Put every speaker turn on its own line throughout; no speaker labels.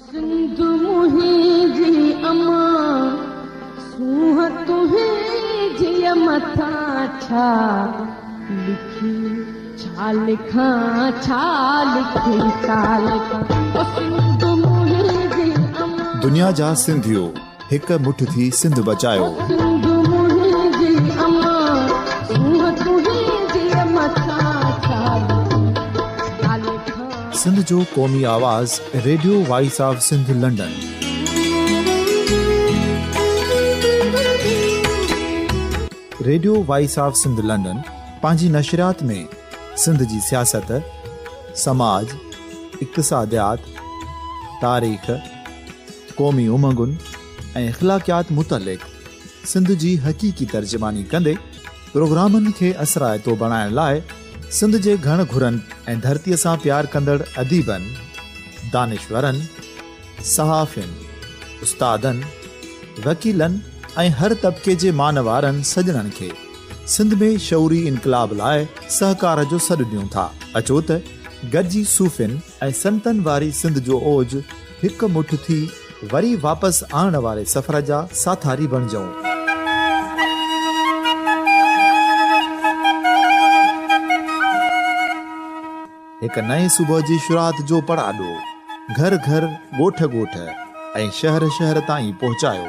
सिंध मुंहिंजी अमा सूंह तुंहिंजी मथां छा लिखी छा लिखां छा लिखी छा लिखां ओ सिंध मुंहिंजी अमा
दुनिया जा सिंधियो हिक मुठ थी सिंध बचायो।
सिंध मुंहिंजी अमा सूंह तुंहिंजी मथां छा लिखी छा लिखां।
सिंध जो क़ौमी आवाज़ radio voice of Sindh London. Radio voice of Sindh London पंहिंजी नशरियात में सिंध जी सियासत, समाज, इक़्तिसादियात, तारीख़, क़ौमी उमंगुनि ऐं अख़लाक़ियात मुतलिक़ सिंध जी हक़ीक़ी तर्जुमानी कंदे प्रोग्रामनि खे असराइतो बणाइण लाइ सिंध जे घण घुरनि ऐं धरतीअ सां प्यार कंदड़ अदीबनि, दानिशवरनि, सहाफ़ियुनि, उस्तादनि, वकीलनि ऐं हर तबिके जे मानवारनि सजणनि खे सिंध में शऊरी इनक़लाब लाइ सहकार जो सॾु ॾियूं था। अचो त गॾिजी सूफ़ियुनि ऐं संतनि वारी सिंध जो ओज हिक मुठ थी वरी वापसि आणण वारे सफ़र जा साथारी बणिजऊं। हिक नए सुबुह जी शुरूआत जो पड़ाॾो घर घर, ॻोठ ॻोठ ऐं शहर शहर ताईं पहुचायो।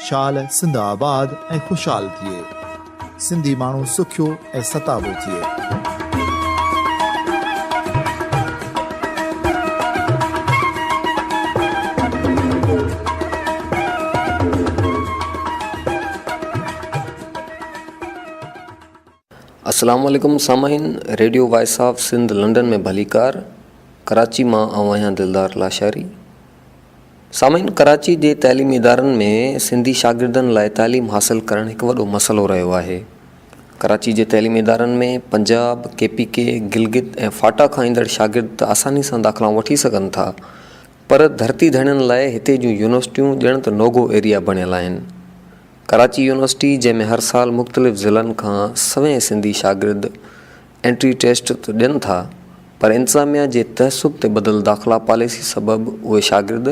शाल सिंध आबाद ऐं ख़ुशहाल थिए, सिंधी माण्हू सुखियो ऐं सताबो थिए।
अस्सलाम वालेकुम सामाइन। Radio voice of Sindh London में भलीकार। कराची मां आहियां दिलदार लाशारी। सामाइन, कराची जे तइलीमी इदारनि में सिंधी शागिर्दनि लाइ तालीम हासिल करणु हिकु वॾो मसइलो रहियो आहे। कराची जे तइलीमी इदारनि में पंजाब, KPK, गिलगित ऐं फाटा खां ईंदड़ शागिर्द आसानी सां दाख़िलाऊं वठी सघनि था, पर धरती धणियुनि लाइ हिते जूं यूनिवर्सिटियूं ॼण त नोगो एरिया बणियल आहिनि। कराची यूनिवर्सिटी, जंहिंमें हर साल मुख़्तलिफ़ ज़िलनि खां 100 सिंधी शागिर्द एंट्री टेस्ट त ॾियनि था, पर इंतिज़ामिया जे तहसुब ते बदल दाख़िला पॉलिसी सबबि उहे शागिर्द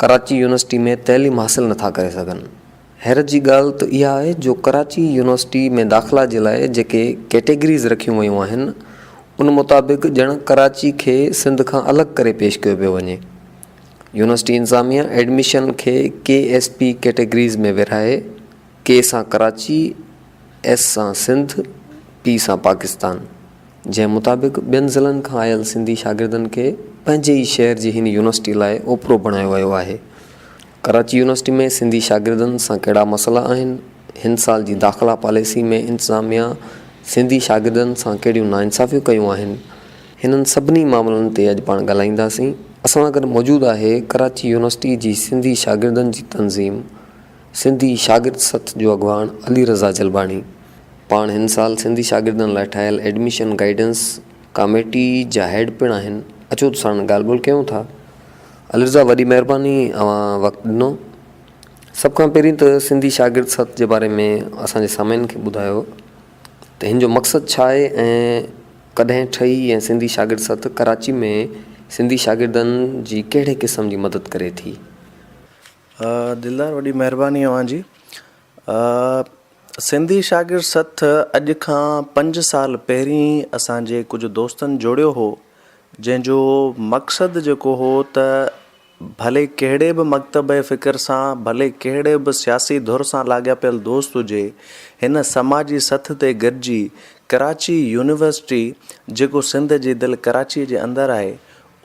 कराची यूनिवर्सिटी में तइलीम हासिल नथा करे सघनि। हैरत जी ॻाल्हि त इहा आहे जो कराची यूनिवर्सिटी में दाख़िला जे लाइ जेके कैटेगरीज़ रखियूं वयूं आहिनि, उन मुताबिक़ ॼण कराची खे सिंध खां अलॻि करे पेश कयो पियो वञे। यूनिवर्सिटी इंतिज़ामिया एडमिशन खे KSP कैटेगरीज़ में विरहाए, K सां कराची, S सां सिंध, P सां पाकिस्तान, जंहिं मुताबिक़ ॿियनि ज़िलनि खां आयल सिंधी शागिर्दनि खे पंहिंजे ई शहर जी हिन यूनिवर्सिटी लाइ ओपरो बणायो वियो आहे। कराची यूनिवर्सिटी में सिंधी शागिर्दनि सां कहिड़ा मसइला आहिनि, हिन साल जी दाख़िला पॉलिसी में इंतिज़ामिया सिंधी शागिर्दनि सां कहिड़ियूं नाइंसाफ़ियूं कयूं आहिनि, हिननि सभिनी मामलनि ते अॼु पाण ॻाल्हाईंदासीं। असां सां गॾु मौजूदु आहे कराची यूनिवर्सिटी जी सिंधी शागिर्दनि जी तंज़ीम सिंधी शागिर्द सथ जो अॻवान अली रज़ा जलबाणी। पाण हिन साल सिंधी शागिर्दनि लाइ ठहियल एडमिशन गाइडेंस कमेटी जा हेड पिणु आहिनि। अचो त साण ॻाल्हि ॿोल कयूं था। अली रज़ा, वॾी महिरबानी अवां वक़्तु ॾिनो। सभ खां पहिरीं त सिंधी शागिर्द सथ जे बारे में असांजे सामाइन खे ॿुधायो त हिन जो मक़सदु छा आहे ऐं कॾहिं ठही, ऐं सिंधी शागिर्द सथ कराची में सिंधी शागिर्दनि जी कहिड़े क़िस्म जी मदद करे थी।
दिलदार, वॾी महिरबानी अवां जी। सिंधी शागिर्द सथ अॼु खां 5 साल पहिरीं असांजे कुझु दोस्तनि जोड़ियो हो, जंहिंजो मक़सदु जेको हो त भले कहिड़े बि मकतब फ़िक्र सां, भले कहिड़े बि सियासी धुर सां लाॻापियल दोस्त हुजे, हिन समाजी सथ ते गॾिजी कराची यूनिवर्सिटी जेको सिंध जी दिलि कराची जे अंदरि आहे,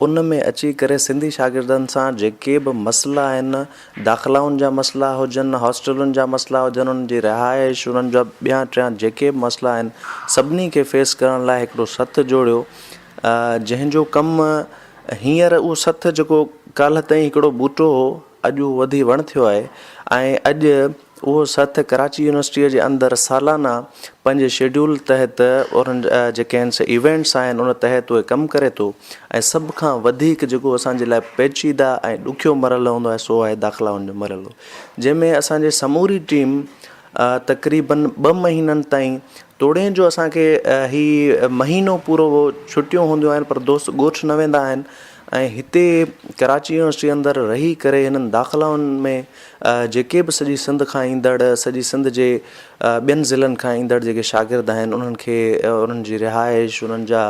उन में अची करे सिंधी शागिर्दनि सां जेके बि मसइला आहिनि, दाख़िलाउनि जा मसइला हुजनि, हॉस्टलुनि जा मसइला हुजनि, उन्हनि जी रिहाइश, उन्हनि जा ॿिया टिया जेके बि मसइला आहिनि, सभिनी खे फेस करण लाइ हिकिड़ो सथ जोड़ियो, जंहिंजो कमु हींअर उहो सथ जेको काल्ह ताईं हिकिड़ो ॿूटो हो, अॼु उहो वधी वण थियो आहे। ऐं अॼु उहो सथ कराची यूनिवर्सिटीअ जे अंदरि सालाना पंहिंजे शेड्यूल तहत उन्हनि जेके आहिनि इवेंट्स आहिनि, उन तहत उहे कमु करे थो। ऐं सभ खां वधीक जेको असांजे लाइ पेचीदा ऐं ॾुखियो मरहलो हूंदो आहे, सो आहे दाख़िलाउनि जो मरहलो, जंहिंमें असांजे समूरी टीम तक़रीबन 2 महीननि ताईं तोड़े जो असांखे ही महीनो पूरो छुटियूं हूंदियूं आहिनि, पर दोस्त ॻोठ न वेंदा आहिनि। ऐं हिते कराची यूनिवर्सिटी अंदरि रही करे हिननि दाख़िलाउनि में जेके बि सॼी सिंध खां ईंदड़, सॼी सिंध जे ॿियनि ज़िलनि खां ईंदड़ जेके शागिर्द आहिनि उन्हनि खे उन्हनि जी रिहाइश, उन्हनि जा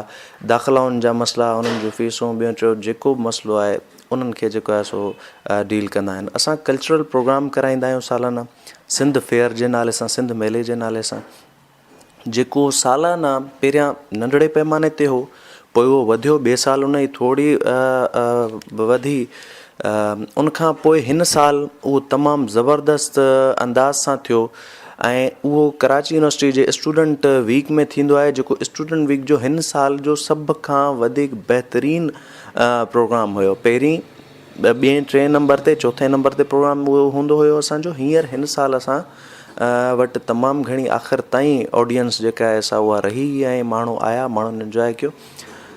दाख़िलाउनि जा मसइला, उन्हनि जूं फीसूं, ॿियो चयो जेको बि मसइलो आहे उन्हनि खे जेको आहे सो डील कंदा आहिनि। असां कल्चरल प्रोग्राम कराईंदा आहियूं सालाना, सिंध फेयर जे नाले सां, सिंध मेले जे नाले सां, जेको सालाना पहिरियां नंढड़े पैमाने ते हो, पोइ उहो वधियो, ॿिए साल उन जी थोरी वधी, उनखां पोइ हिन साल उहो तमामु ज़बरदस्त अंदाज़ सां थियो ऐं उहो कराची यूनिवर्सिटी जे स्टूडेंट वीक में थींदो आहे, जेको स्टूडेंट वीक जो हिन साल जो सभ खां वधीक बहितरीनु प्रोग्राम हुयो। पहिरीं 2, 3 नंबर ते, 4 नंबर ते प्रोग्राम उहो हूंदो हुयो असांजो। हींअर हिन साल असां वटि तमामु घणी आख़िर ताईं ऑडियंस जेका आहे सा उहा रही ऐं माण्हू आया, माण्हुनि इंजॉय कयो।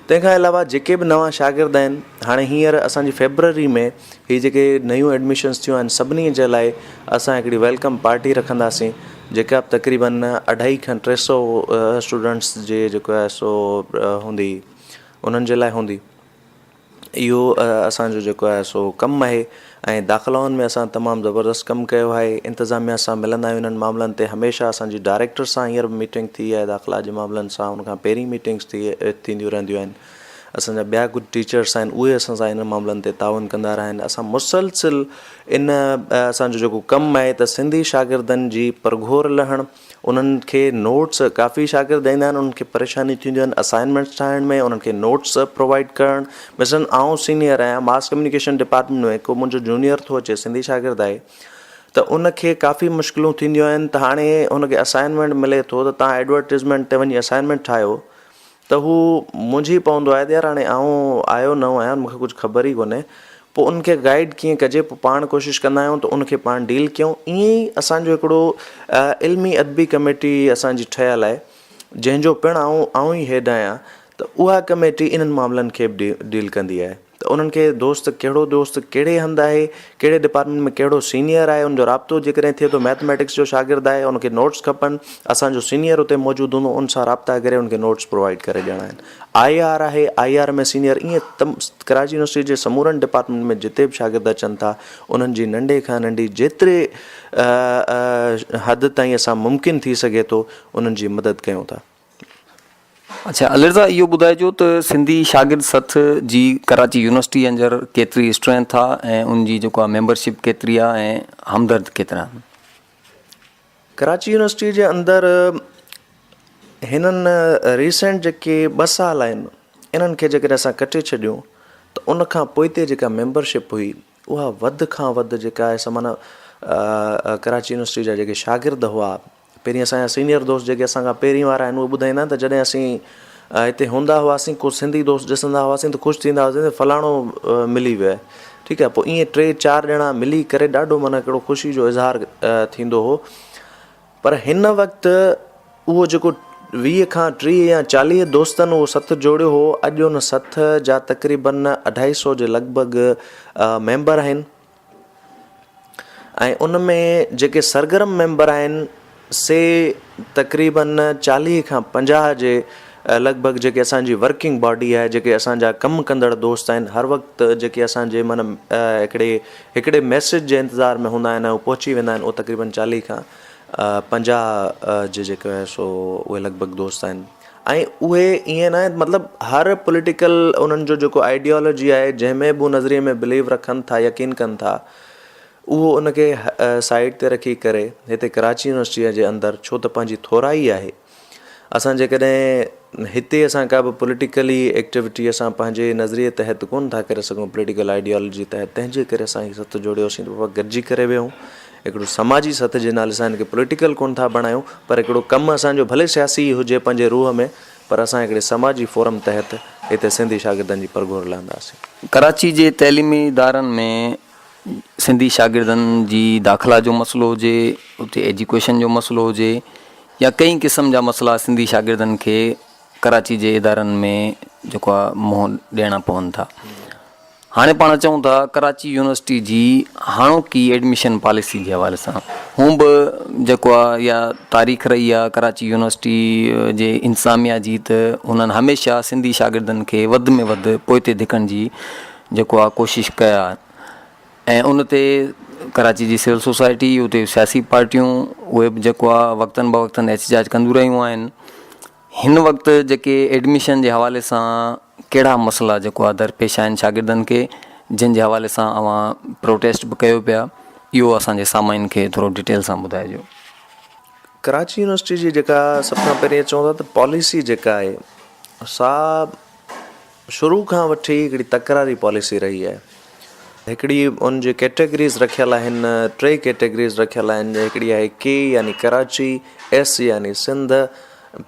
तंहिंखां अलावा जेके बि नवां शागिर्द आहिनि, हाणे हींअर असांजी फेबररी में ही जेके नयूं एडमिशन्स थियूं आहिनि सभिनी जे लाइ असां हिकिड़ी वेलकम पार्टी रखंदासीं, जेका तक़रीबन 250-300 स्टूडेंट्स जे जेको आहे सो हूंदी, उन्हनि जे लाइ हूंदी। इहो असांजो जेको आहे सो कमु आहे ऐं दाख़िलाउनि में असां तमामु ज़बरदस्त कमु कयो आहे। इंतिज़ामिया सां मिलंदा आहियूं इन्हनि मामलनि ते, हमेशह असांजी डायरेक्टर सां हींअर मीटिंग थी आहे दाख़िला जे मामलनि सां, उनखां पहिरीं मीटिंग्स थींदियूं रहंदियूं आहिनि। असांजा ॿिया कुझु टीचर्स आहिनि, उहे असां सां इन मामलनि ते ताउन कंदा रहिया आहिनि। असां मुसलसिल इन असांजो जेको कमु आहे त सिंधी शागिर्दनि जी परघोर लहणु, उन्हनि खे नोट्स, काफ़ी शागिर्द ईंदा आहिनि उन्हनि खे परेशानी थींदियूं आहिनि असाइनमेंट्स ठाहिण में, उन्हनि खे नोट्स प्रोवाइड करणु। मिसलन आउं सीनियर आहियां मास कम्युनिकेशन डिपार्टमेंट में, को मुंहिंजो जूनियर थो अचे सिंधी शागिर्द आहे, त उनखे काफ़ी मुश्किलूं थींदियूं आहिनि। त हाणे उनखे असाइनमेंट मिले थो त तव्हां एडवर्टिज़मेंट ते वञी असाइनमेंट ठाहियो, त हू मुंझी पवंदो आहे त यार हाणे आउं आयो न आहियां, मूंखे कुझु ख़बर ई कोन्हे, पोइ उनखे गाइड कीअं कजे, पोइ पाण कोशिशि कंदा आहियूं त उनखे पाण डील कयूं। ईअं ई असांजो हिकिड़ो इल्मी अदबी कमेटी असांजी ठहियलु आहे, जंहिंजो पिणु आउं ई हेड आहियां, त उहा कमेटी इन्हनि मामलनि खे बि डील कंदी आहे। त उन्हनि खे दोस्त कहिड़े हंधि आहे, कहिड़े डिपार्टमेंट में कहिड़ो सीनियर आहे, उनजो राब्तो जेकॾहिं थिए थो, मैथमेटिक्स जो शागिर्द आहे, उनखे नोट्स खपनि, असांजो सीनियर उते मौजूदु हूंदो, उन सां राब्ता करे उनखे नोट्स प्रोवाइड करे ॾियणा आहिनि। IR आहे, IR में सीनियर, ईअं कराची यूनिवर्सिटी जे समूरनि डिपार्टमेंट में जिते बि शागिर्द अचनि था, उन्हनि जी नंढे खां नंढी जेतिरे हद ताईं असां मुमकिन थी सघे थो उन्हनि जी मदद कयूं था।
अच्छा अलिरज़ा, इहो ॿुधाइजो त सिंधी शागिर्द सथ जी कराची यूनिवर्सिटी अंदरि केतिरी स्ट्रेंथ आहे ऐं उनजी जेको आहे मेंबरशिप केतिरी आहे ऐं हमदर्द केतिरा आहिनि?
कराची यूनिवर्सिटी जे अंदरि हिननि रीसेंट जेके 2 साल आहिनि, इन्हनि खे जेकॾहिं असां कटे छॾियूं त उनखां पोइ ते जेका मेंबरशिप हुई उहा वधि खां वधि जेका आहे सा माना कराची यूनिवर्सिटी जा जेके शागिर्द हुआ, पहिरीं असांजा सीनियर दोस्त जेके असां खां पहिरीं वारा आहिनि, उहे ॿुधाईंदा आहिनि त जॾहिं असीं हिते हूंदा हुआसीं, को सिंधी दोस्त ॾिसंदा हुआसीं त ख़ुशि थींदा हुआसीं त फलाणो मिली वियो आहे, ठीकु आहे। पोइ ईअं 3-4 ॼणा मिली करे ॾाढो माना हिकिड़ो ख़ुशी जो इज़हार थींदो हो। पर हिन वक़्तु उहो जेको 20 खां 30 या 40 दोस्तनि उहो सथ जोड़ियो हो, अॼु उन सथ जा तक़रीबन 250 जे लॻभॻि मेंबर आहिनि ऐं उन में जेके सरगर्म मेंबर आहिनि से तक़रीबन 40 खां 50 जे लॻभॻि जेके असांजी वर्किंग बॉडी आहे, जेके असांजा कमु कंदड़ दोस्त आहिनि, हर वक़्तु जेके असांजे माना हिकिड़े मैसेज जे इंतज़ार में हूंदा आहिनि, उहे पहुची वेंदा आहिनि, उहे तक़रीबन 40 खां 50 जे जेके आहे सो उहे लॻभॻि दोस्त आहिनि। ऐं उहे ईअं न आहे, मतिलबु हर पॉलिटिकल उन्हनि जो जेको आइडियोलॉजी आहे, जंहिंमें बि नज़रिए में बिलीव रखनि था, यकीन कनि था, उहो उनखे साइड ते रखी करे हिते कराची यूनिवर्सिटीअ जे अंदरि, छो त पंहिंजी थोराई आहे, असां जेकॾहिं हिते असां का बि पॉलिटिकली एक्टिविटी असां पंहिंजे नज़रिए तहत कोन था करे सघूं, पॉलिटिकल आइडियोलॉजी तहत, तंहिंजे करे असां हीउ सथ जोड़ियोसीं, त गॾिजी करे वियूं हिकिड़ो समाजी सथ जे नाले सां हिनखे पॉलिटिकल कोन था बणायूं, पर हिकिड़ो कमु असांजो भले सियासी हुजे पंहिंजे रूह में, पर असां हिकिड़े समाजी फोरम तहत हिते सिंधी शागिर्दनि जी परघोर लहंदासीं।
कराची जे तइलीमी इदारनि में सिंधी शागिर्दनि जी दाख़िला जो मसइलो हुजे, उते एजुकेशन जो मसइलो हुजे, या कई क़िस्म जा मसइला सिंधी शागिर्दनि खे कराची जे इदारनि में जेको आहे मुंहुं ॾियणा पवनि था। हाणे पाण चऊं था कराची यूनिवर्सिटी जी हाणोकी एडमिशन पॉलिसी जे हवाले सां हू बि जेको आहे इहा तारीख़ रही आहे कराची यूनिवर्सिटी जे इंतिज़ामिया जी, त हुननि हमेशह सिंधी शागिर्दनि खे वधि में वधि पोइते धिकण जी जेको आहे कोशिशि कया ऐं उन ते कराची जी सिविल सोसाइटी, उते सियासी पार्टियूं, उहे बि जेको आहे वक़्तनि ब वक़्तनि एहतिजाज कंदियूं रहियूं आहिनि। हिन वक़्तु जेके एडमिशन जे हवाले सां कहिड़ा मसइला जेको आहे दरपेश आहिनि शागिर्दनि खे, जंहिंजे हवाले सां अवां प्रोटेस्ट बि कयो पिया, इहो असांजे सामाइन खे थोरो डिटेल सां ॿुधाइजो।
कराची यूनिवर्सिटी जी जेका सभ खां पहिरीं चऊं था त पॉलिसी जेका आहे सा शुरू खां वठी हिकिड़ी तकरारी पॉलिसी रही आहे। हिकिड़ी उन जी कैटेगरीज़ रखियल आहिनि, 3 कैटेगरीज़ रखियल आहिनि। हिकिड़ी आहे के यानी कराची, एस यानी सिंध,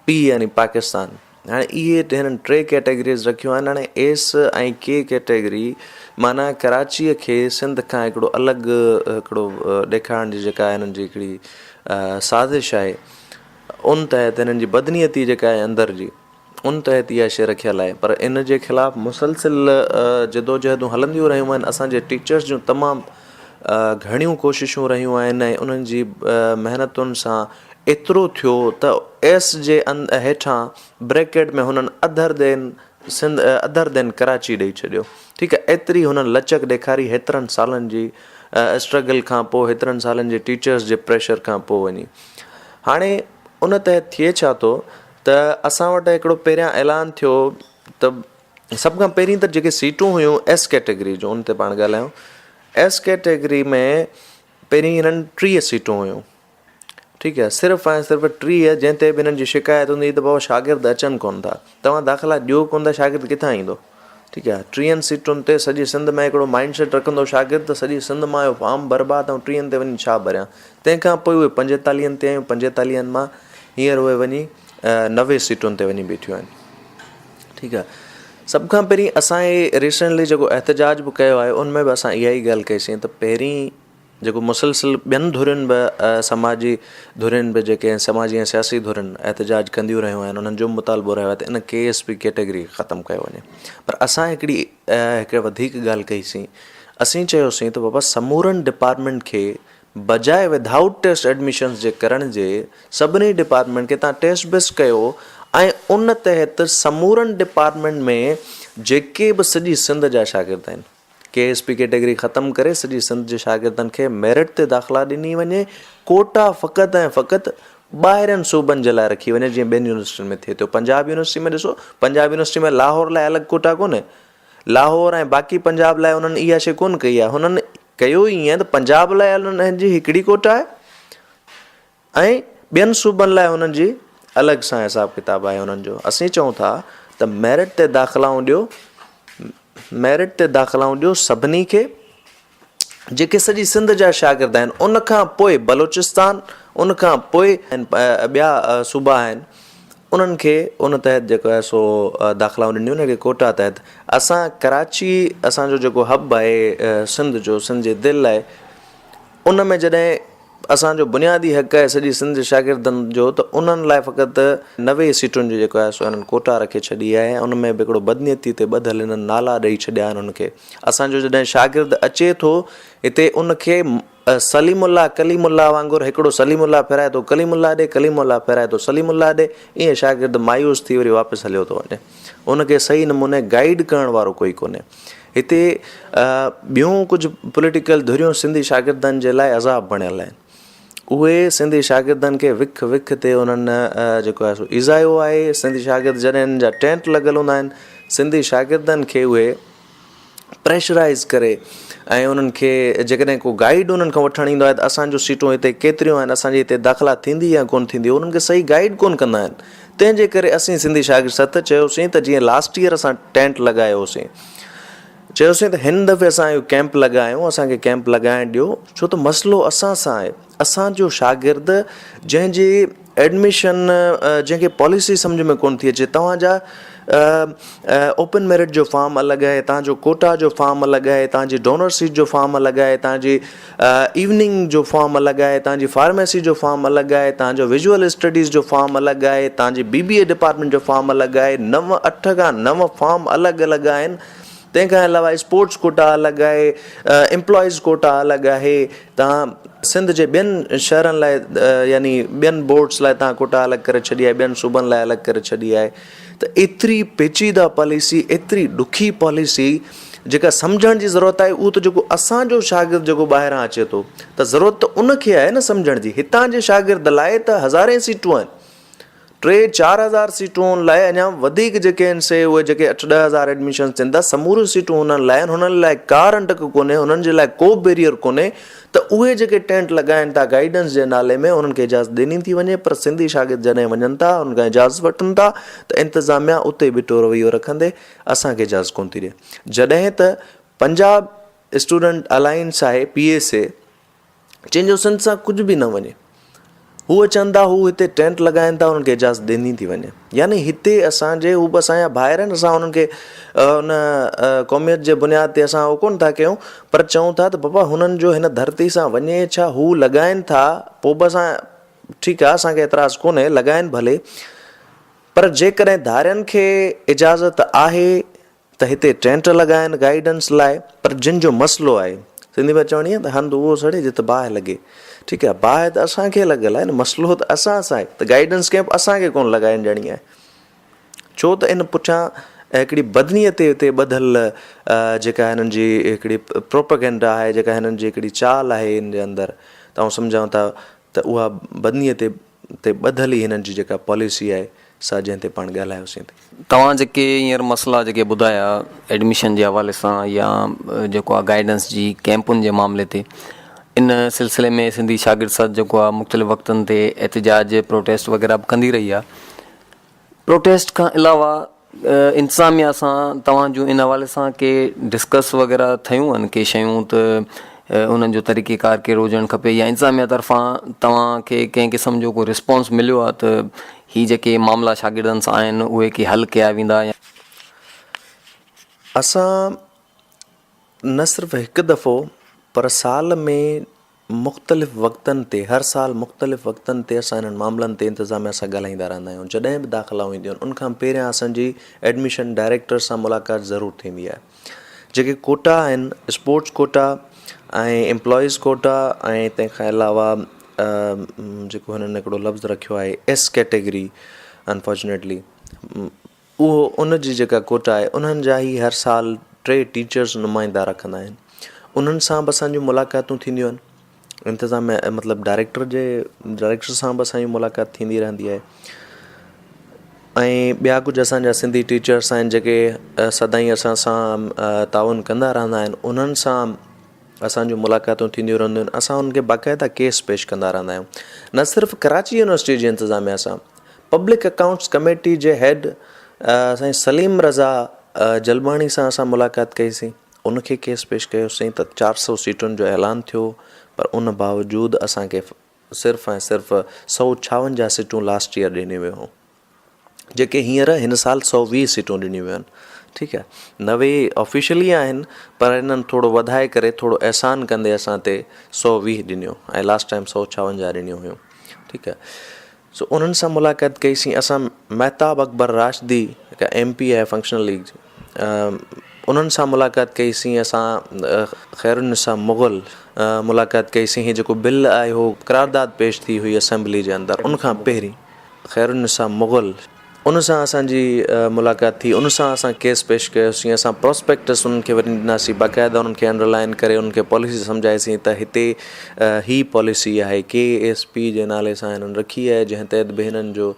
पी यानी पाकिस्तान। हाणे इहे हिननि 3 कैटेगरीज़ रखियूं आहिनि। हाणे एस ऐं के कैटेगरी माना कराचीअ खे सिंध खां हिकिड़ो अलॻि हिकिड़ो ॾेखारण जी जेका आहे हिननि जी हिकिड़ी साज़िश आहे। उन तहत हिननि जी बदनीयती जेका आहे अंदरि जी, उन तहत इहा शइ रखियल आहे। पर इन जे ख़िलाफ़ु मुसलसिल जदोजहदूं हलंदियूं रहियूं आहिनि। असांजे टीचर्स जूं तमामु घणियूं कोशिशूं रहियूं आहिनि ऐं उन्हनि जी महिनतुनि सां एतिरो थियो त एस जे हेठां ब्रैकेट में हुननि अदर देन कराची ॾेई छॾियो। ठीकु आहे, एतिरी हुननि लचक ॾेखारी हेतिरनि सालनि जी स्ट्रगल खां पोइ, हेतिरनि सालनि जे टीचर्स जे प्रेशर खां पोइ वञी। हाणे उन तहत थिए छा थो त असां वटि हिकिड़ो पहिरियां ऐलान थियो त सभ खां पहिरीं त जेके सीटूं हुयूं एस कैटेगरी जूं, उन ते पाण ॻाल्हायूं। एस कैटेगरी में पहिरीं हिननि 30 सीटूं हुयूं। ठीकु आहे, सिर्फ़ु ऐं सिर्फ़ु 30, जंहिं ते बि हिननि जी शिकायत हूंदी त बाबा शागिर्द अचनि कोन था, तव्हां दाख़िला ॾियो कोन था, शागिर्द किथां ईंदो। ठीकु आहे, 30 सीटुनि ते सॼी सिंध में हिकिड़ो माइंड सेट रखंदो शागिर्द त सॼी सिंध मां जो फॉर्म बर्बाद, ऐं 30 ते वञी छा भरियां। तंहिंखां पोइ उहे 45 ते आयूं, 45 मां हींअर उहे वञी 90 सीटुनि ते वञी बीठियूं आहिनि। ठीकु आहे, सभ खां पहिरीं असांजे रिसेंटली जेको एहतजाज बि कयो आहे उन में बि असां इहा ई ॻाल्हि कईसीं त पहिरीं जेको मुसलसिल ॿियनि धुरियुनि बि समाजी धुरियुनि बि जेके समाजी ऐं सियासी धुरियुनि एहतजाज कंदियूं रहियूं आहिनि, उन्हनि जो मुतालबो रहियो आहे त इन KSP कैटेगरी ख़तमु कयो वञे। पर असां हिकिड़े वधीक ॻाल्हि कईसीं। असीं चयोसीं त बाबा समूरनि डिपार्टमेंट खे बजाए विदाउट टेस्ट एडमिशन्स जे करण जे सभिनी डिपार्टमेंट खे तव्हां टेस्ट बेस कयो ऐं उन तहत समूरनि डिपार्टमेंट में जेके बि सॼी सिंध जा शागिर्द आहिनि, KSP कैटेगरी ख़तमु करे सॼी सिंध जे शागिर्दनि खे मेरिट ते दाख़िला ॾिनी वञे। कोटा फ़क़ति ऐं फ़क़ति ॿाहिरिनि सूबनि जे लाइ रखी वञे, जीअं ॿियनि यूनिवर्सिटियुनि में थिए थो। पंजाब यूनिवर्सिटी में ॾिसो, पंजाब यूनिवर्सिटी में लाहौर लाइ अलॻि कोटा कोन्हे। लाहौर ऐं बाक़ी पंजाब लाइ उन्हनि इहा शइ कोन कई आहे। हुननि कयो ई ईअं त पंजाब लाइ उन्हनि जी हिकिड़ी कोटा आहे ऐं ॿियनि सूबनि लाइ हुननि जी अलॻि सां हिसाबु किताबु आहे हुननि जो। असीं चऊं था त मेरिट ते दाख़िलाऊं ॾियो, मेरिट ते दाख़िलाऊं ॾियो सभिनी खे जेके सॼी सिंध जा शागिर्द आहिनि। उन खां पोइ बलोचिस्तान, उन खां पोइ ॿिया सूबा आहिनि, उन्हनि खे उन तहत जेको आहे सो दाख़िलाऊं ॾिनियूं आहिनि कोटा तहत। असां कराची, असांजो जेको हब आहे सिंध जो, सिंध जे दिलि आहे, उन में जॾहिं असांजो बुनियादी हक़ आहे सॼी सिंध जे शागिर्दनि जो, त उन्हनि लाइ फ़क़ति 90 सीटुनि जो जेको आहे सो हिननि कोटा रखे छॾी आहे। उन में बि हिकिड़ो बदनीयती ते ॿधल हिननि नाला ॾेई छॾिया आहिनि उनखे। असांजो जॾहिं शागिर्द अचे थो हिते, उनखे सलीमुल्ला कलीमुल्ला वांगुरु हिकिड़ो सलीमुल्ला फेराए थो कलीमुल्ला ॾे, कलीमुल्ला फेराए थो सलीमुल्ला ॾे, ईअं शागिर्द मायूस थी वरी वापसि हलियो थो वञे। उनखे सही नमूने गाइड करण वारो कोई कोन्हे। हिते ॿियूं कुझु पॉलिटिकल धुरियूं सिंधी शागिर्दनि जे लाइ अज़ाब बणियल आहिनि। उहे सिंधी शागिर्दनि खे विख ते उन्हनि जेको आहे सो इज़ायो आहे। सिंधी शागिर्द जॾहिं हिननि जा टेंट लॻल हूंदा आहिनि, सिंधी शागिर्दनि खे उहे प्रेशराइज़ करे ऐं उन्हनि खे जेकॾहिं को गाइड उन्हनि खां वठणु ईंदो आहे त असांजो सीटूं हिते केतिरियूं आहिनि, असांजी हिते दाख़िला थींदी या कोन थींदी, उन्हनि खे सही गाइड कोन कंदा आहिनि। तंहिंजे करे असीं सिंधी शागिर्द सत चयोसीं त जीअं लास्ट ईयर असां टेंट लॻायोसीं, चयोसीं त हिन दफ़े असां इहो कैंप लॻायूं, असांखे कैंप लॻाइण ॾियो, छो त मसइलो असां सां आहे। असांजो शागिर्द जंहिंजी एडमिशन, जंहिंखे पॉलिसी सम्झ में कोन थी अचे, तव्हांजा ओपन मेरिट जो फॉर्म अलॻि आहे, तव्हांजो कोटा जो फॉर्म अलॻि आहे, तव्हांजी डोनर सीट जो फॉर्म अलॻि आहे, तव्हांजी इवनिंग जो फॉर्म अलॻि आहे, तव्हांजी फार्मेसी जो फॉर्म अलॻि आहे, तव्हांजो विजुअल स्टडीज़ जो फॉर्म अलॻि आहे, तव्हांजी BBA डिपार्टमेंट जो फॉर्म अलॻि आहे। 8 खां 9 फॉर्म अलॻि अलॻि आहिनि। तंहिंखां अलावा स्पोर्ट्स कोटा अलॻि आहे, एम्प्लॉइज़ कोटा अलॻि आहे। तव्हां सिंध जे ॿियनि शहरनि लाइ यानी ॿियनि बोर्ड्स लाइ तव्हां कोटा अलॻि करे छॾी आहे, ॿियनि सूबनि लाइ अलॻि करे छॾी आहे। त एतिरी पेचीदा पॉलिसी, एतिरी ॾुखी पॉलिसी जेका सम्झण जी ज़रूरत आहे उहो त जेको असांजो शागिर्द जेको ॿाहिरां अचे थो त ज़रूरत त उनखे आहे न सम्झण जी। हितां जे शागिर्द लाइ त हज़ारे सीटूं आहिनि, 3-4 हज़ार सीटूं लाइ अञा वधीक जेके आहिनि से उहे जेके 8-10 हज़ार एडमिशन थियनि था, समूरियूं सीटूं हुननि लाइ आहिनि। हुननि लाइ का रंडक कोन्हे, हुननि जे लाइ को बैरियर कोन्हे त उहे जेके टेंट लॻाइनि था गाइडेंस जे नाले में उन्हनि खे इजाज़त ॾिनी थी वञे। पर सिंधी शागिर्द जॾहिं वञनि था उन्हनि खां इजाज़त वठनि था त इंतिज़ामिया उते बिठो रवैयो रखंदे असांखे इजाज़त कोन थी ॾिए। जॾहिं त पंजाब स्टूडेंट अलायंस आहे PSA, जंहिंजो सिंध सां कुझु बि न वञे, हूअ चवनि था हू हिते टेंट लॻाइनि था, उन्हनि खे इजाज़त ॾिनी थी वञे। यानी हिते असांजे हू बि असांजा ॿाहिरि आहिनि, असां उन्हनि खे उन क़ौमियत जे बुनियाद ते असां उहो कोन था कयूं, पर चऊं था त बाबा हुननि जो हिन धरती सां वञे छा, हू लॻाइनि था, पोइ बि असां ठीकु आहे, असांखे एतिराज़ु कोन्हे, लॻाइनि भले, पर जेकॾहिं धारियनि खे इजाज़त आहे त हिते टेंट लॻाइनि गाइडेंस लाइ। पर जिन जो मसइलो आहे, सिंधी में चवणी आहे त हंधि उहो सड़े जिते बाहि लॻे। ठीकु आहे, बाहि त असांखे लॻियल आहे न, मसइलो त असां सां आहे, त गाइडेंस कैंप असांखे कोन लॻाइण ॾियणी आहे। छो त इन पुठियां हिकिड़ी बदनीअ ते हिते ॿधल जेका हिननि जी हिकिड़ी प्रोपेगेंडा आहे, जेका हिननि जी हिकिड़ी चाल आहे हिन जे अंदरि, तव्हां सम्झो था त उहा बदनीअ ते ॿधल ई हिननि जी जेका पॉलिसी आहे सा जंहिं ते पाण ॻाल्हायोसीं।
तव्हां जेके हींअर मसइला जेके ॿुधाया एडमिशन जे हवाले सां या जेको आहे गाइडेंस जी कैंपुनि जे मामले ते, इन सिलसिले में सिंधी शागिर्द सद जेको आहे मुख़्तलिफ़ वक़्तनि ते एहतिजाज प्रोटेस्ट वग़ैरह बि कंदी रही आहे। प्रोटेस्ट खां अलावा इंतिज़ामिया सां तव्हां जूं इन हवाले सां के डिस्कस वग़ैरह थियूं आहिनि के शयूं, त उन्हनि जो तरीक़ेकार कहिड़ो हुजणु खपे, या इंतिज़ामिया तरफ़ां तव्हांखे कंहिं क़िस्म जो को रिस्पॉन्स मिलियो आहे त हीअ जेके मामला शागिर्दनि सां आहिनि उहे के हल कया वेंदा?
असां न सिर्फ़ु हिकु दफ़ो पर साल में मुख़्तलिफ़ वक़्तनि ते, हर साल मुख़्तलिफ़ वक़्तनि ते असां हिननि मामलनि ते इंतिज़ामिया सां ॻाल्हाईंदा रहंदा आहियूं। जॾहिं बि दाख़िलाऊं ईंदियूं आहिनि उनखां पहिरियां असांजी एडमिशन डायरेक्टर सां मुलाक़ात ज़रूरु थींदी आहे। जेके कोटा आहिनि, स्पोर्ट्स कोटा ऐं एम्प्लॉइज़ कोटा, ऐं तंहिंखां अलावा जेको हिननि हिकिड़ो लफ़्ज़ रखियो आहे S कैटेगरी, अनफॉर्चुनेटली उहो उन जी जेका कोटा आहे उन्हनि जा ई हर साल 3 टीचर्स नुमाइंदा रखंदा आहिनि। उन्हनि सां बि असांजूं मुलाक़ातूं थींदियूं आहिनि, इंतिज़ामिया मतिलबु डायरेक्टर सां बि असांजी मुलाक़ात थींदी रहंदी आहे। ऐं ॿिया कुझु असांजा सिंधी टीचर्स आहिनि जेके सदाईं असां सां ताउन कंदा रहंदा आहिनि, उन्हनि सां असांजूं मुलाक़ातूं थींदियूं रहंदियूं आहिनि। असां उनखे बाक़ाइदा केस पेश कंदा रहंदा आहियूं। न सिर्फ़ु कराची यूनिवर्सिटी जे इंतिज़ामिया सां, पब्लिक अकाउंट्स कमेटी जे हेड साईं सलीम रज़ा जलबाणी सां असां मुलाक़ात कईसीं, उनखे केस पेश कयोसीं त 400 सीटुनि जो ऐलान थियो, पर उन बावजूदि असांखे सिर्फ़ु ऐं सिर्फ़ु 156 सीटूं लास्ट ईयर ॾिनियूं वियूं हुयूं, जेके हींअर हिन साल 120 सीटूं ॾिनियूं वियूं आहिनि। ठीकु आहे, 90 ऑफिशियली आहिनि, पर हिननि थोरो वधाए करे थोरो अहसान कंदे असां ते 120 ॾिनियूं, ऐं लास्ट टाइम 156 ॾिनियूं हुयूं। ठीकु आहे, सो उन्हनि सां मुलाक़ात कईसीं असां। महताब अकबर राशिदी जेका MP आहे फंक्शनल लीग जी, उन्हनि सां मुलाक़ात कईसीं असां। ख़ैरुनिसा मुग़ल मुलाक़ात कईसीं। हीअ जेको बिल आहे उहो क़रारदाद पेश थी हुई असेंबली जे अंदरि, उनखां पहिरीं ख़ैरुनिसा मुग़ल उन सां असांजी मुलाक़ात थी, उन सां असां केस पेश कयोसीं। असां प्रोस्पेक्टस उन्हनि खे वरी ॾिनासीं, बाक़ाइदा उन्हनि खे अंडरलाइन करे उन्हनि खे पॉलिसी सम्झाईसीं त हिते ही पॉलिसी आहे KSP जे नाले सां हिननि रखी आहे, जंहिं तहत बि हिननि जो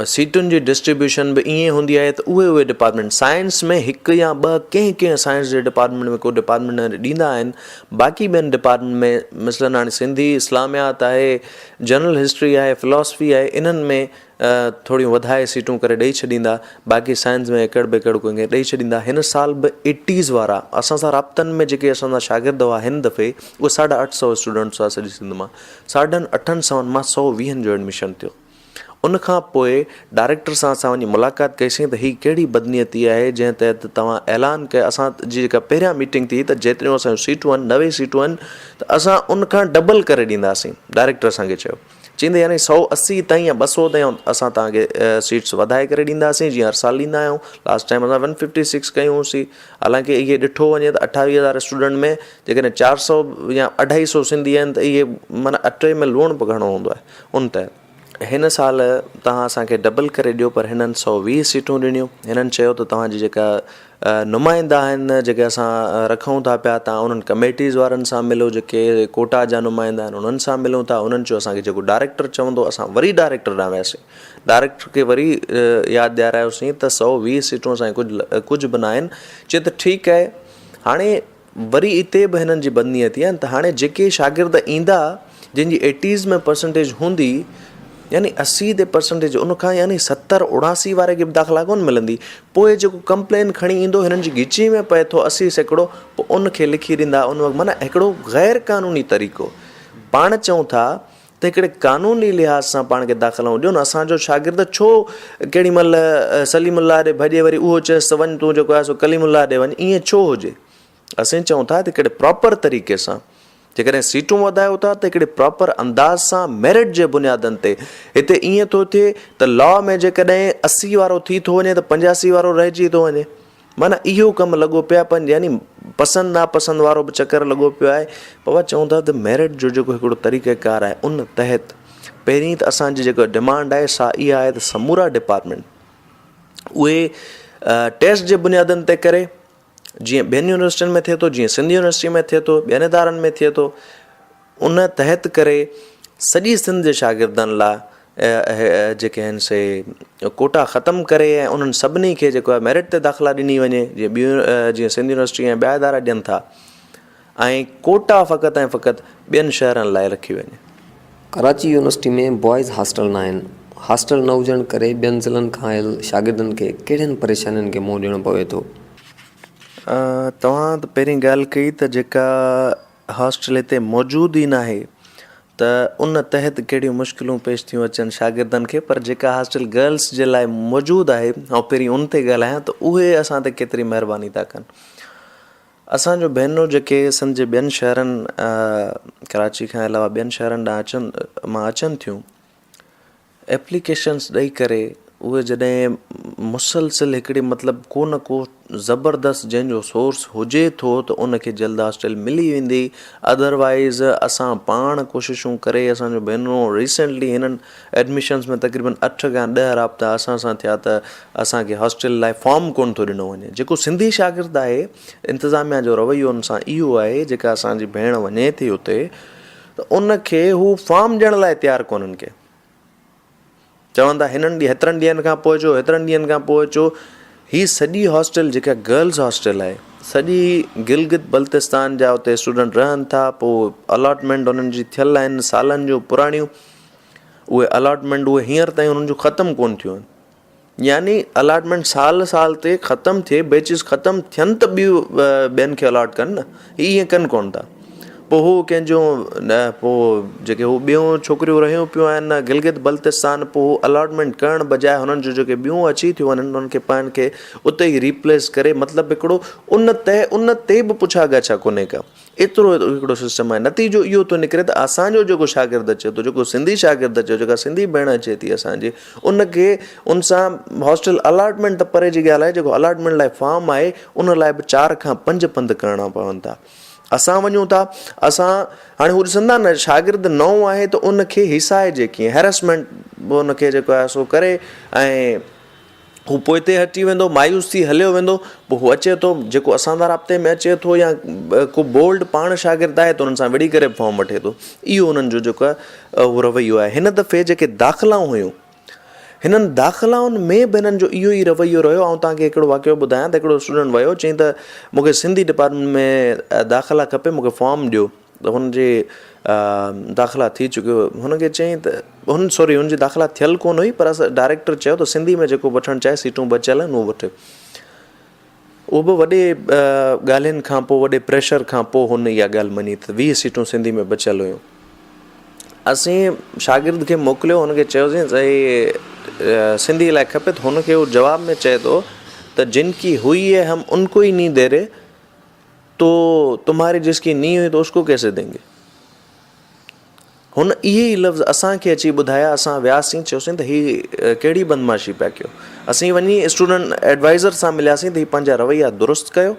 सीटुनि जी डिस्ट्रीब्यूशन बि ईअं हूंदी आहे त उहे डिपार्टमेंट साइंस में 1 या 2 कंहिं साइंस जे डिपार्टमेंट में को डिपार्टमेंट ॾींदा आहिनि, बाक़ी ॿियनि डिपार्टमेंट में मिसलन हाणे सिंधी, इस्लामियात आहे, जनरल हिस्ट्री आहे, फ़िलासफ़ी आहे, इन्हनि में थोरियूं वधाए सीटूं करे ॾेई छॾींदा, बाक़ी साइंस में एकड़ बेकड़ कंहिंखे ॾेई छॾींदा। हिन साल बि 80s वारा असां सां राब्तनि में जेके असांजा शागिर्द हुआ हिन दफ़े, उहे 850 स्टूडेंट्स हुआ सॼी सिंध मां। 850 मां 120 जो एडमिशन थियो। उनखां पोइ डायरेक्टर सां असां वञी मुलाक़ात कईसीं त हीअ कहिड़ी बदनीयती आहे जंहिं तहत तव्हां ऐलान कयो। असांजी जेका पहिरियां मीटिंग थी त जेतिरियूं असांजूं सीटूं आहिनि, 90 सीटूं आहिनि, त असां उनखां डबल करे ॾींदासीं। डायरेक्टर असांखे चयो, चईंदे यानी 180 ताईं या 200 ताईं असां तव्हांखे सीट्स वधाए करे ॾींदासीं, जीअं हर साल ॾींदा आहियूं। लास्ट टाइम असां 156 कयूं हुसीं। हालांकि इहे ॾिठो वञे त 28,000 स्टूडेंट में जेकॾहिं 400 या 250 सिंधी आहिनि त इहे माना अटे में लूणु बि घणो हूंदो आहे। उन तहत हिन साल तव्हां असांखे डबल करे ॾियो, पर हिननि 120 सीटूं ॾिनियूं। हिननि चयो त तव्हांजी जेका नुमाइंदा आहिनि जेके असां रखूं था पिया, तव्हां उन्हनि कमेटीज़ वारनि सां मिलो, जेके कोटा जा नुमाइंदा आहिनि उन्हनि सां मिलूं था। उन्हनि चयो असांखे जेको डायरेक्टर चवंदो, असां वरी डायरेक्टर ॾांहुं वियासीं, डायरेक्टर खे वरी यादि ॾियारायोसीं त 120 सीटूं असांखे कुझु बि न आहिनि। चए त ठीकु आहे, हाणे वरी हिते बि हिननि जी बदनीयती आहे। त हाणे जेके शागिर्द ईंदा जिन जी 80s में परसेंटेज हूंदी, यानी 80 ते परसेंटेज, उनखां यानी 70-79 वारे खे बि दाख़िला कोन मिलंदी। पोइ जेको कंप्लेन खणी ईंदो हिननि जी ॻिची में पए थो 80%, पोइ उनखे लिखी ॾींदा उन वक़्तु। माना हिकिड़ो गैर क़ानूनी तरीक़ो। पाण चऊं था त हिकिड़े क़ानूनी लिहाज़ सां पाण खे दाख़िलाऊं ॾियो न। असांजो शागिर्द छो केॾी महिल सलीमुल्लाह ॾे भॼे वरी उहो चएसि त वञ तूं जेको आहे सो कलीमुल्लाह ॾे वञ, ईअं छो हुजे? असीं चऊं था त हिकिड़े प्रॉपर तरीक़े सां जेकॾहिं सीटूं वधायो था त हिकिड़े प्रॉपर अंदाज़ सां मेरिट जे बुनियादनि ते। हिते ईअं थो थिए त लॉ में जेकॾहिं 80 वारो थी थो वञे त 85 वारो रहिजी थो वञे। माना इहो कमु लॻो पियो आहे, यानी पसंदि नापसंदि वारो बि चकर लॻो पियो आहे। बाबा चऊं था त मेरिट जो जेको हिकिड़ो तरीक़ेकार आहे, उन तहत पहिरीं त असांजी जेको डिमांड आहे सा इहा आहे त समूरा डिपार्टमेंट उहे टेस्ट जे बुनियादनि ते करे, जीअं ॿियनि यूनिवर्सिटियुनि में थिए थो, जीअं सिंध यूनिवर्सिटी में थिए थो, ॿियनि इदारनि में थिए थो, उन तहत करे सॼी सिंध जे शागिर्दनि लाइ जेके आहिनि से कोटा ख़तमु करे ऐं उन्हनि सभिनी खे जेको आहे मेरिट ते दाख़िला ॾिनी वञे, जीअं सिंध यूनिवर्सिटी ऐं ॿिया इदारा ॾियनि था, ऐं कोटा फ़क़ति ऐं फ़क़ति ॿियनि शहरनि लाइ रखी वञे।
कराची यूनिवर्सिटी में बॉइज़ हॉस्टल न आहिनि। हॉस्टल न हुजण करे ॿियनि ज़िलनि खां आयल शागिर्दनि खे कहिड़ियुनि परेशानियुनि खे मुंहुं ॾियणो पवे थो?
तव्हां त पहिरीं ॻाल्हि कई त जेका हॉस्टल हिते मौजूदु ई न आहे त उन तहत कहिड़ियूं मुश्किलूं पेश थियूं अचनि शागिर्दनि खे। पर जेका हॉस्टल गर्ल्स जे लाइ मौजूदु आहे, ऐं पहिरीं उन ते ॻाल्हायां त उहे असां ते केतिरी महिरबानी था कनि। असांजो भेनरूं जेके सिंध जे ॿियनि शहरनि, कराची खां अलावा ॿियनि शहरनि ॾांहुं अचनि थियूं, एप्लीकेशन्स ॾेई करे उहे जॾहिं मुसलसिल हिकिड़ी मतिलबु को न को ज़बरदस्त जंहिंजो सोर्स हुजे थो त उनखे जल्द हॉस्टल मिली वेंदी। अदरवाइज़ असां पाण कोशिशूं करे, असांजो भेनरूं रिसेंटली हिननि एडमिशन्स में तक़रीबन 8 खां 10 राब्ता असां सां थिया त असांखे हॉस्टल लाइ फॉर्म कोन थो ॾिनो वञे। जेको सिंधी शागिर्द आहे, इंतिज़ामिया जो रवैयो हुन सां इहो आहे, जेका असांजी भेण वञे थी उते त उनखे हू फॉर्म ॾियण लाइ तयारु कोन्हनि के, चवंदा हिननि हेतिरनि ॾींहंनि खां पोइ अचो, हेतिरनि ॾींहंनि खां पोइ अचो। हीअ सॼी हॉस्टल जेका गर्ल्स हॉस्टल आहे, सॼी गिलगित बल्तिस्तान जा उते स्टूडेंट रहनि था। पोइ अलॉटमेंट उन्हनि जी थियल आहिनि सालनि जो पुराणियूं, उहे अलॉटमेंट उहे हींअर ताईं उन्हनि जूं ख़तमु कोन थियूं आहिनि। यानी अलॉटमेंट साल ते ख़तमु थिए, बेचिस ख़तमु थियनि त ॿियनि खे अलॉट कनि न, ईअं कनि कोन था। पोइ हू कंहिंजो न, पोइ जेके हू ॿियूं छोकिरियूं रहियूं पियूं आहिनि गिलगित बल्तिस्तान, पोइ हू अलॉटमेंट करण बजाए हुननि जो जेके ॿियूं अची थियूं वञनि उन्हनि खे पाण खे उते ई रिप्लेस करे, मतिलबु हिकिड़ो उन ते बि पुछा गछा कोन्हे का, एतिरो हिकिड़ो सिस्टम आहे। नतीजो इहो थो निकिरे त असांजो जेको शागिर्द अचे थो, जेको सिंधी शागिर्द अचे, जेका सिंधी भेण अचे थी असांजी, उनखे उन सां हॉस्टल अलॉटमेंट त परे जी ॻाल्हि आहे, जेको अलॉटमेंट लाइ फॉर्म आहे उन लाइ बि 4 खां 5 पंध करणा पवनि था। असां वञूं था, असां हाणे हू ॾिसंदा न, शागिर्द नओं आहे त उनखे हिसाइजे कीअं, हैरेसमेंट बि उनखे जेको आहे सो करे, ऐं हू पोइ हिते हटी वेंदो, मायूस थी हलियो वेंदो। पोइ हू अचे थो, जेको असां सां राब्ते में अचे थो या को बोल्ड पाण शागिर्द आहे त उन्हनि सां विड़ी करे फॉर्म वठे थो। इहो उन्हनि जो जेको आहे उहो रवैयो आहे। हिन दफ़े जेके दाख़िलाऊं हुयूं, हिननि दाख़िलाउनि में बि हिननि जो इहो ई रवैयो रहियो। ऐं तव्हांखे हिकिड़ो वाक़ियो ॿुधायां त हिकिड़ो स्टूडेंट वियो, चईं त मूंखे सिंधी डिपार्टमेंट में दाख़िला खपे, मूंखे फॉर्म ॾियो। त हुनजे दाख़िला थी चुकियो, हुनखे चईं त हुनजी दाख़िला थियल कोन हुई, पर असां डायरेक्टर चयो त सिंधी में जेको वठणु चाहे, सीटूं बचियल आहिनि उहो वठे। उहो बि वॾे ॻाल्हियुनि खां पोइ, वॾे प्रेशर खां पोइ हुन इहा ॻाल्हि मञी त 20 सीटूं सिंधी में बचियल हुयूं। असीं शागिर्द खे मोकिलियो, हुनखे चयोसीं त सिंधी लाइ खपे, त हुनखे उहो जवाब में चए थो त जिनकी हुई है हम उनको ही नहीं दे रहे, तो तुम्हारी जिसकी नहीं हुई तो उसको कैसे देंगे। हुन इहे ई लफ़्ज़ असांखे अची ॿुधाया। असां वियासीं, चयोसीं त हीअ कहिड़ी बदमाशी पिया कयो। असीं वञी स्टूडेंट एडवाइज़र सां मिलियासीं त हीअ पंहिंजा रवैया दुरुस्त कयो,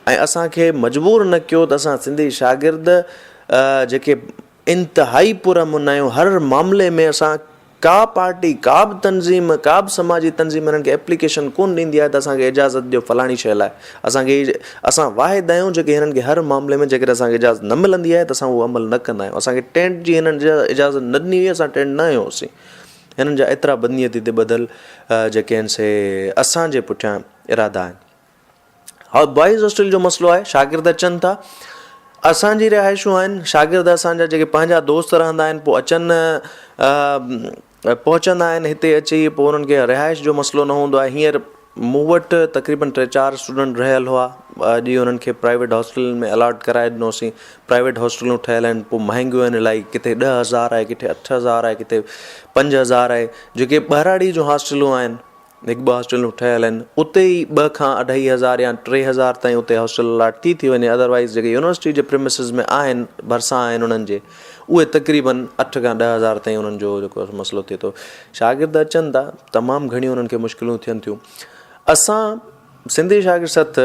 ऐं असांखे मजबूर न कयो त असां सिंधी शागिर्द जेके इंतिहाई पुरअमन आहियूं। हर मामले में असां का पार्टी, का बि तंज़ीम, का बि समाजी तंज़ीम हिननि खे एप्लीकेशन कोन ॾींदी आहे त असांखे इजाज़त ॾियो फलाणी शइ लाइ। असां वाहिद आहियूं जेके हिननि खे हर मामले में जेकॾहिं असांखे इजाज़त न मिलंदी आहे त असां उहो अमल न कंदा आहियूं। असांखे टेंट जी हिननि इजाज़त न ॾिनी हुई, असां टेंट न आहियूं हुआसीं। हिननि जा एतिरा बदनीयती ते ॿधल जेके आहिनि से असांजे पुठियां इरादा आहिनि। बॉइज़ हॉस्टल जो मसइलो आहे, शागिर्द अचनि था, असांजी रिहाइशूं आहिनि, शागिर्द असांजा जेके पंहिंजा दोस्त रहंदा आहिनि पोइ अचनि पहुचंदा आहिनि हिते अची, पोइ उन्हनि खे रिहाइश जो मसइलो न हूंदो आहे। हींअर मूं वटि तक़रीबन 3-4 स्टूडेंट रहियल हुआ, अॼु उन्हनि खे प्राइवेट हॉस्टल में अलॉट कराए ॾिनोसीं। प्राइवेट हॉस्टलूं ठहियल आहिनि, पोइ महांगियूं आहिनि इलाही, किथे 10,000 आहे, किथे 8,000 आहे, किथे 5,000 आहे। जेके ॿाहिराड़ी जूं हॉस्टलूं आहिनि, 1-2 हॉस्टलूं ठहियल आहिनि, उते ई 2 खां 2,500 या 3,000 ताईं उते हॉस्टल अलॉट थी वञे। अदरवाइज़ जेके यूनिवर्सिटी जे प्रिमिसिस में आहिनि, भरिसां आहिनि उन्हनि जे, उहे तक़रीबन 8 खां 10,000 ताईं उन्हनि जो जेको मसइलो थिए थो। शागिर्द अचनि था, तमामु घणियूं उन्हनि खे मुश्किलूं थियनि थियूं। असां सिंधी शागिर्द सथ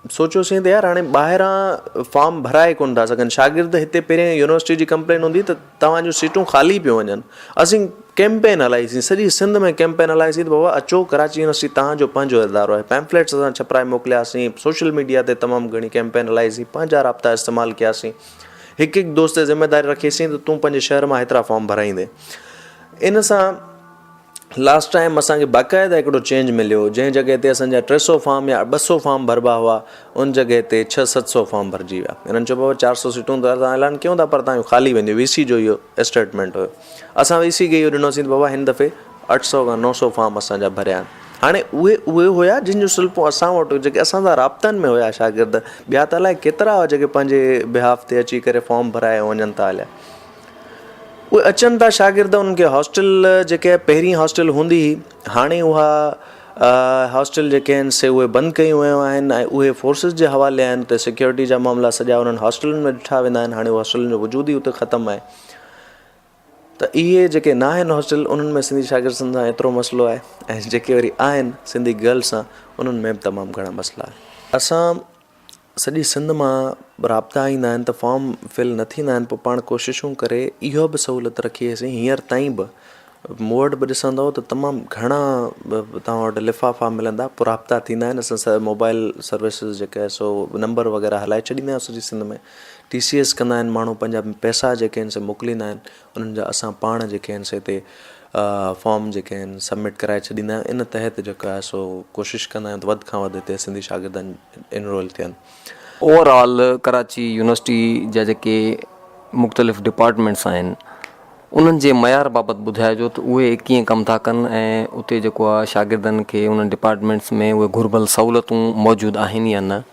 सोचियोसीं त यार हाणे ॿाहिरां फॉर्म भराए कोन था सघनि शागिर्द। हिते पहिरें यूनिवर्सिटी जी कंप्लेन हूंदी त तव्हांजूं सीटूं ख़ाली पियूं वञनि। असीं कैंपेन हलाईसीं, सॼी सिंध में कैंपेन हलाईसीं त बाबा अचो, कराची यूनिवर्सिटी तव्हांजो पंहिंजो इदारो आहे। पैम्फलेट्स असां छपाए मोकिलियासीं, सोशल मीडिया ते तमामु घणी कैंपेन हलाईसीं, पंहिंजा राब्ता इस्तेमालु कयासीं। हिकु दोस्त ज़िम्मेदारी रखीसीं त तूं पंहिंजे शहर मां हेतिरा फॉर्म भराईंदे। इन सां लास्ट टाइम असांखे बाक़ाइदा हिकिड़ो चेंज मिलियो, जंहिं जॻह ते असांजा 300 फॉर्म या 200 फॉर्म भरबा हुआ, उन जॻह ते 600-700 फॉर्म भरिजी विया। हिननि चयो बाबा 400 सीटूं त असां ऐलान कयूं था, पर तव्हांजो ख़ाली वेंदियूं। VC जो इहो स्टेटमेंट हुयो। असां VC खे इहो ॾिनोसीं त बाबा हिन दफ़े 800 खां 900 फॉर्म असांजा भरिया आहिनि। हाणे उहे हुया जिन जो सिलसिलो असां वटि, जेके असांजा राब्तनि में हुया शागिर्द। ॿिया त अलाए केतिरा हुआ जेके पंहिंजे बिहाफ ते अची करे फॉर्म भराए वञनि था हलिया। उहे अचनि था शागिर्द, उन्हनि खे हॉस्टल जेके पहिरीं हॉस्टल हूंदी हुई, हाणे उहा हॉस्टल जेके आहिनि से उहे बंदि कयूं वियूं आहिनि ऐं उहे फोर्सिस जे हवाले आहिनि। त सिक्योरिटी जा मामला सॼा उन्हनि हॉस्टलनि में ॾिठा वेंदा आहिनि। हाणे हॉस्टलनि जो वजूद ई उते ख़तमु आहे। त इहे जेके न आहिनि हॉस्टल, उन्हनि में सिंधी शागिर्दनि सां एतिरो मसइलो आहे, ऐं जेके वरी आहिनि सिंधी गर्ल्स सां, उन्हनि में बि तमामु घणा मसइला आहिनि। असां सॼी सिंध मां राब्ता ईंदा आहिनि त फॉर्म फिल न थींदा आहिनि, पोइ पाण कोशिशूं करे इहो बि सहूलियत रखीसीं। हींअर ताईं बि मूं वटि बि ॾिसंदव त तमामु घणा तव्हां वटि लिफ़ाफ़ा मिलंदा, पोइ राब्ता थींदा आहिनि। असां मोबाइल सर्विसिस जेके आहे सो नंबर वग़ैरह हलाए छॾींदा आहियूं सॼी सिंध में। TCS कंदा आहिनि माण्हू, पंहिंजा पैसा जेके आहिनि से मोकिलींदा आहिनि, उन्हनि जा असां पाण जेके आहिनि से हिते फॉर्म जेके आहिनि सबमिट कराए छॾींदा आहियूं। इन तहत जेको आहे सो कोशिशि कंदा आहियूं त वधि खां वधि हिते सिंधी शागिर्दनि इनरोल थियनि।
ओवरऑल कराची यूनिवर्सिटी जा जेके मुख़्तलिफ़ डिपार्टमेंट्स आहिनि, उन्हनि जे मयार बाबति ॿुधाइजो त उहे कीअं कमु था कनि ऐं उते जेको आहे शागिर्दनि खे उन्हनि डिपार्टमेंट्स में उहे घुर्बल सहूलियतूं मौजूदु आहिनि या न।